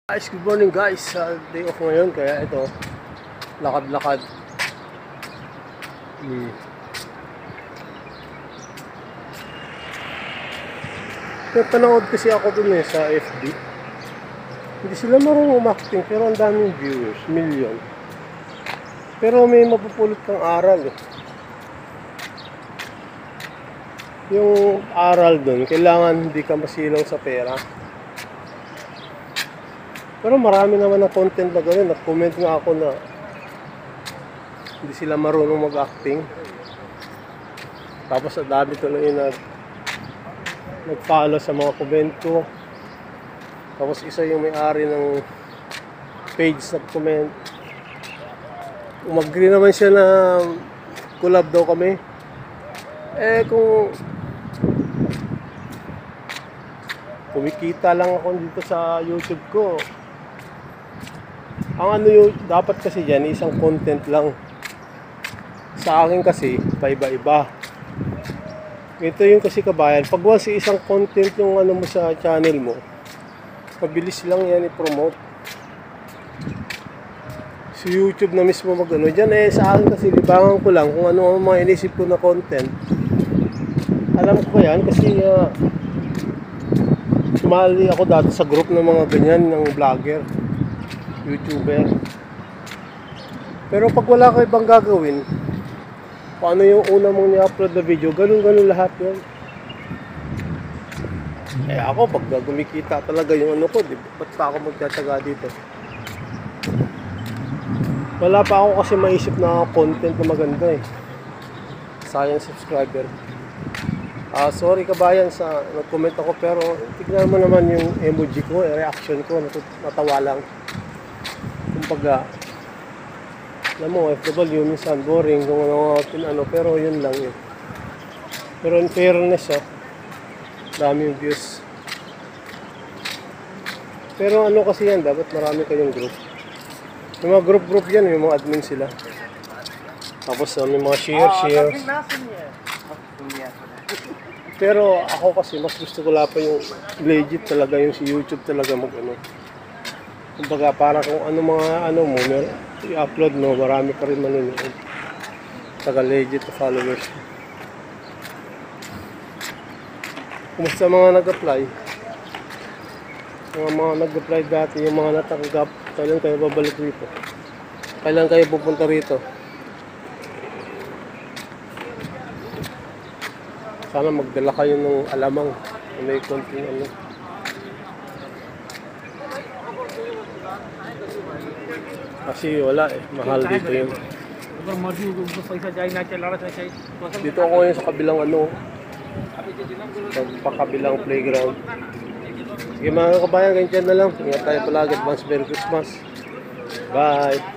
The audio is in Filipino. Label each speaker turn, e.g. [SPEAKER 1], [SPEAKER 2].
[SPEAKER 1] Guys, good morning guys. Day off ngayon kaya ito lakad-lakad. Napanood kasi ako dun sa FB. Hindi sila marunong umakting pero ang daming viewers, million. Pero may mapupulot kang aral . Yung aral dun, kailangan hindi ka masilaw sa pera. Pero marami naman na content na gano'n. Nag-comment nga ako na hindi sila marunong mag-acting. Tapos ang dami tuloy na nag-follow sa mga comment ko. Tapos isa yung may-ari ng page nag-comment. Umagri naman siya na collab daw kami. Kung kumikita lang ako dito sa YouTube ko, ang ano yung dapat kasi dyan, isang content lang. Sa akin kasi, paiba-iba. Ito yung kasi kabayan, pag once isang content yung ano mo sa channel mo, mabilis lang yan i-promote. Sa YouTube na mismo mag-ano dyan, sa akin kasi libangan ko lang kung ano ang mga inisip ko na content. Alam ko yan kasi sumali ako dati sa group ng mga ganyan, ng vlogger, YouTuber. Pero pag wala ka ibang gagawin, paano yung una mong ni-upload na video, ganun-ganun lahat yun. Ako, pag gumikita talaga yung ano ko, ba't pa ako magtataga dito? Wala pa ako kasi maisip na content na maganda . Sayang subscriber. Sorry kabayan sa nag-comment ako, pero tignan mo naman yung emoji ko, reaction ko, natawa lang. Kumbaga, alam mo, FW minsan boring kung ano, pero yun lang yun. Pero in fairness, dami yung views. Pero ano kasi yan, dapat marami kayong group. Yung mga group yan, yung mga admin sila. Tapos may mga share. Pero ako kasi mas gusto ko pa yung legit talaga, yung si YouTube talaga mag-ano. Kumbaga para kung ano mga ano mo, i-upload mo, marami pa rin manonood. Taga legit na followers. Kumusta mga nag-apply? Mga nag-apply dati, yung mga natanggap, kailan kayo babalik rito? Kailan kayo pupunta rito? Sana magdala kayo ng alamang may konting ano. Kasi wala mahal dito yun. Dito ako ngayon sa kabilang ano, pagpakabilang playground. Sige mga kabayan, ganyan na lang. Ingat tayo palagi. Advance Merry Christmas. Bye!